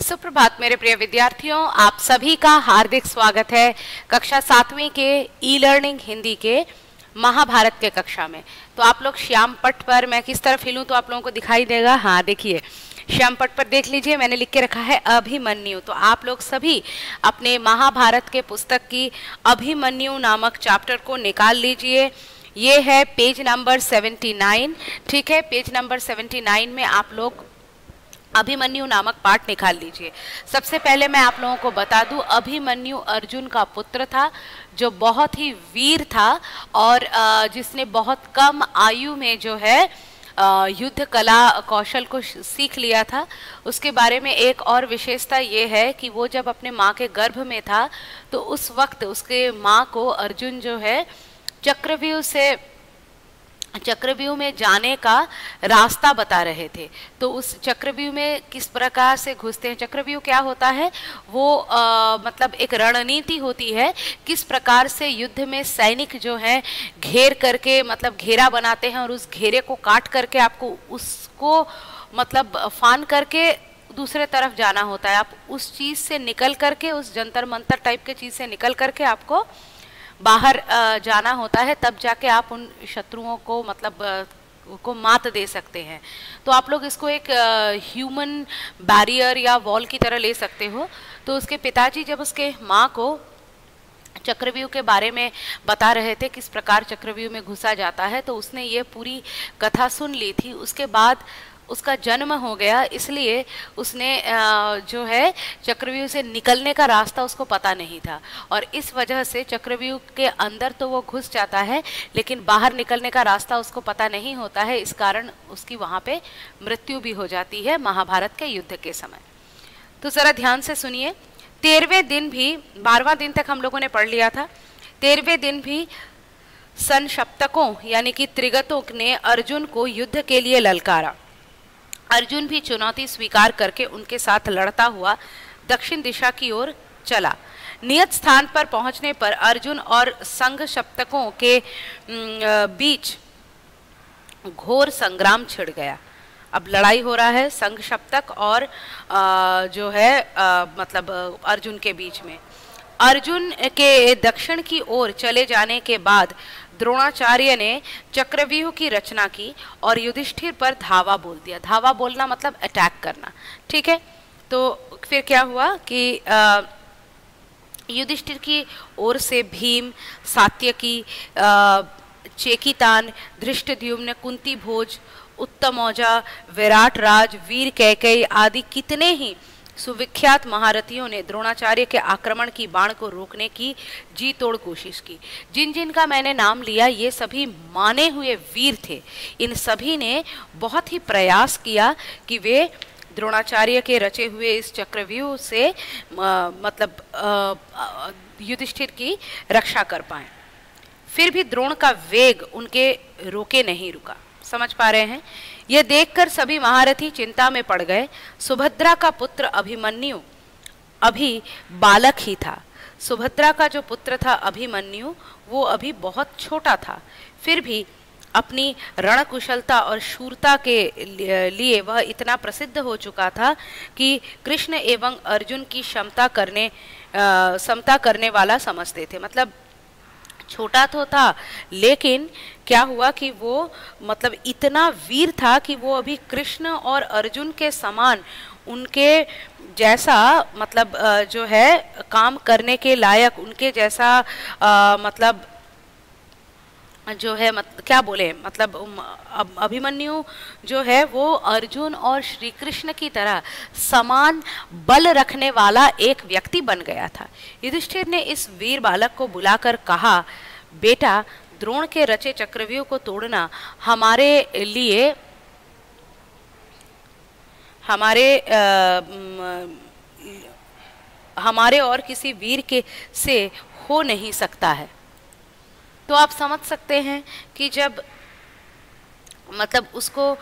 सुप्रभात मेरे प्रिय विद्यार्थियों, आप सभी का हार्दिक स्वागत है कक्षा 7वीं के ई लर्निंग हिंदी के महाभारत के कक्षा में। तो आप लोग श्याम पट पर, मैं किस तरफ हिलूं तो आप लोगों को दिखाई देगा। हाँ देखिए, श्याम पट पर देख लीजिए, मैंने लिख के रखा है अभिमन्यु। तो आप लोग सभी अपने महाभारत के पुस्तक की अभिमन्यु नामक चैप्टर को निकाल लीजिए। ये है पेज नंबर 79। ठीक है, पेज नंबर 79 में आप लोग अभिमन्यु नामक पाठ निकाल लीजिए। सबसे पहले मैं आप लोगों को बता दूं, अभिमन्यु अर्जुन का पुत्र था जो बहुत ही वीर था और जिसने बहुत कम आयु में जो है युद्ध कला कौशल को सीख लिया था। उसके बारे में एक और विशेषता ये है कि वो जब अपने माँ के गर्भ में था तो उस वक्त उसके माँ को अर्जुन जो है चक्रव्यूह में जाने का रास्ता बता रहे थे। तो उस चक्रव्यूह में किस प्रकार से घुसते हैं, चक्रव्यूह क्या होता है, वो मतलब एक रणनीति होती है, किस प्रकार से युद्ध में सैनिक जो है घेर करके मतलब घेरा बनाते हैं और उस घेरे को काट करके आपको उसको मतलब फान करके दूसरे तरफ जाना होता है। आप उस चीज से निकल करके, उस जंतर मंतर टाइप के चीज से निकल करके आपको बाहर जाना होता है, तब जाके आप उन शत्रुओं को मतलब को मात दे सकते हैं। तो आप लोग इसको एक ह्यूमन बैरियर या वॉल की तरह ले सकते हो। तो उसके पिताजी जब उसके माँ को चक्रव्यूह के बारे में बता रहे थे, किस प्रकार चक्रव्यूह में घुसा जाता है, तो उसने ये पूरी कथा सुन ली थी। उसके बाद उसका जन्म हो गया, इसलिए उसने जो है चक्रव्यूह से निकलने का रास्ता उसको पता नहीं था और इस वजह से चक्रव्यूह के अंदर तो वो घुस जाता है लेकिन बाहर निकलने का रास्ता उसको पता नहीं होता है। इस कारण उसकी वहाँ पे मृत्यु भी हो जाती है महाभारत के युद्ध के समय। तो ज़रा ध्यान से सुनिए। 13वें दिन भी, 12वां दिन तक हम लोगों ने पढ़ लिया था। 13वें दिन भी संशप्तकों यानी कि त्रिगतों ने अर्जुन को युद्ध के लिए ललकारा। अर्जुन भी चुनौती स्वीकार करके उनके साथ लड़ता हुआ दक्षिण दिशा की ओर चला। नियत स्थान पर पहुंचने पर अर्जुन और संघ शप्तकों के बीच घोर संग्राम छिड़ गया। अब लड़ाई हो रहा है संघ शप्तक और जो है मतलब अर्जुन के बीच में। अर्जुन के दक्षिण की ओर चले जाने के बाद द्रोणाचार्य ने चक्रव्यूह की रचना की और युधिष्ठिर पर धावा बोल दिया। धावा बोलना मतलब अटैक करना, ठीक है। तो फिर क्या हुआ कि युधिष्ठिर की ओर से भीम, सात्यकी, चेकितान, धृष्टद्युम्न, कुंती भोज, उत्तमौजा, विराट राज, वीर कैकेयी आदि कितने ही सुविख्यात महारथियों ने द्रोणाचार्य के आक्रमण की बाण को रोकने की जी तोड़ कोशिश की। जिन जिन का मैंने नाम लिया ये सभी माने हुए वीर थे। इन सभी ने बहुत ही प्रयास किया कि वे द्रोणाचार्य के रचे हुए इस चक्रव्यूह से मतलब युधिष्ठिर की रक्षा कर पाएं। फिर भी द्रोण का वेग उनके रोके नहीं रुका। समझ पा रहे हैं? यह देखकर सभी महारथी चिंता में पड़ गए। सुभद्रा का पुत्र अभिमन्यु अभी बालक ही था। सुभद्रा का जो पुत्र था अभिमन्यु वो अभी बहुत छोटा था। फिर भी अपनी रणकुशलता और शूरता के लिए वह इतना प्रसिद्ध हो चुका था कि कृष्ण एवं अर्जुन की समता करने वाला समझते थे। मतलब छोटा तो था लेकिन क्या हुआ कि वो मतलब इतना वीर था कि वो अभी कृष्ण और अर्जुन के समान उनके जैसा मतलब जो है काम करने के लायक, उनके जैसा मतलब जो है क्या बोले मतलब अभिमन्यु जो है वो अर्जुन और श्री कृष्ण की तरह समान बल रखने वाला एक व्यक्ति बन गया था। युधिष्ठिर ने इस वीर बालक को बुलाकर कहा, बेटा द्रोण के रचे चक्रव्यूह को तोड़ना हमारे और किसी वीर के से हो नहीं सकता है। तो आप समझ सकते हैं कि जब मतलब उसको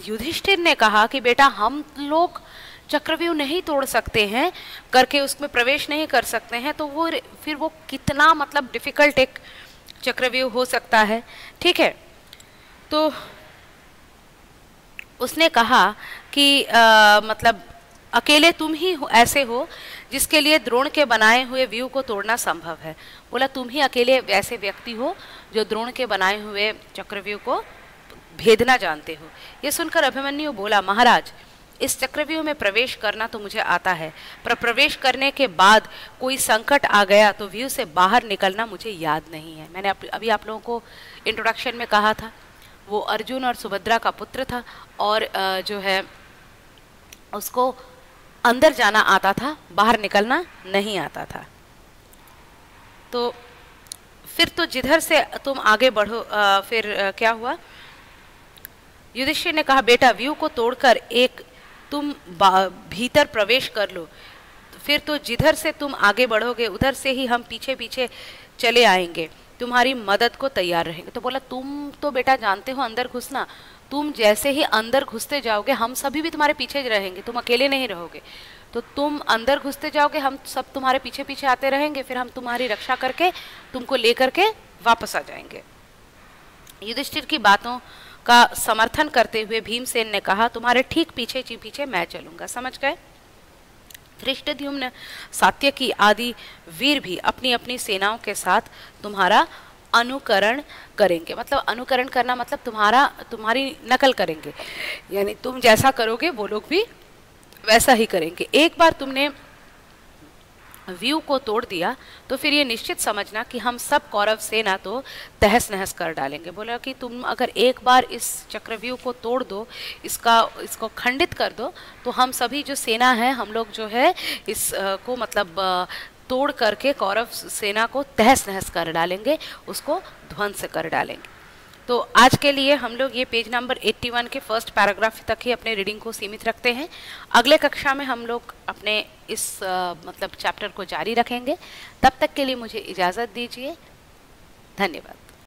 युधिष्ठिर ने कहा कि बेटा हम लोग चक्रव्यूह नहीं तोड़ सकते हैं करके उसमें प्रवेश नहीं कर सकते हैं, तो वो फिर वो कितना मतलब डिफिकल्ट एक चक्रव्यूह हो सकता है। ठीक है, तो उसने कहा कि मतलब अकेले तुम ही ऐसे हो जिसके लिए द्रोण के बनाए हुए व्यू को तोड़ना संभव है। बोला तुम ही अकेले वैसे व्यक्ति हो जो द्रोण के बनाए हुए चक्रव्यूह को भेदना जानते हो। ये सुनकर अभिमन्यु बोला, महाराज इस चक्रव्यूह में प्रवेश करना तो मुझे आता है, पर प्रवेश करने के बाद कोई संकट आ गया तो व्यू से बाहर निकलना मुझे याद नहीं है। मैंने अभी आप लोगों को इंट्रोडक्शन में कहा था, वो अर्जुन और सुभद्रा का पुत्र था और जो है उसको अंदर जाना आता था, बाहर निकलना नहीं आता था। तो फिर तो जिधर से तुम आगे बढ़ो, फिर क्या हुआ, युधिष्ठिर ने कहा, बेटा व्यू को तोड़कर एक तुम भीतर प्रवेश कर लो, फिर तो जिधर से तुम आगे बढ़ोगे उधर से ही हम पीछे पीछे चले आएंगे, तुम्हारी मदद को तैयार रहेंगे। तो बोला तुम तो बेटा जानते हो अंदर घुसना, तुम जैसे ही अंदर घुसते जाओगे हम सभी भी तुम्हारे पीछे रहेंगे, तुम अकेले नहीं रहोगे। तो तुम अंदर घुसते जाओगे, हम सब तुम्हारे पीछे पीछे आते रहेंगे, फिर हम तुम्हारी रक्षा करके तुमको लेकर के वापस आ जाएंगे। युधिष्ठिर की बातों का समर्थन करते हुए भीमसेन ने कहा, तुम्हारे ठीक पीछे पीछे मैं चलूंगा। समझ गए? धृष्टद्युम्न, सात्यकी आदि वीर भी अपनी अपनी सेनाओं के साथ तुम्हारा अनुकरण करेंगे। मतलब अनुकरण करना मतलब तुम्हारी नकल करेंगे, यानी तुम जैसा करोगे वो लोग भी वैसा ही करेंगे। एक बार तुमने व्यू को तोड़ दिया तो फिर ये निश्चित समझना कि हम सब कौरव सेना तो तहस नहस कर डालेंगे। बोला कि तुम अगर एक बार इस चक्रव्यूह को तोड़ दो, इसको खंडित कर दो, तो हम सभी जो सेना है हम लोग जो है इसको मतलब तोड़ करके कौरव सेना को तहस नहस कर डालेंगे, उसको ध्वंस कर डालेंगे। तो आज के लिए हम लोग ये पेज नंबर 81 के फर्स्ट पैराग्राफ तक ही अपने रीडिंग को सीमित रखते हैं। अगले कक्षा में हम लोग अपने इस मतलब चैप्टर को जारी रखेंगे। तब तक के लिए मुझे इजाज़त दीजिए। धन्यवाद।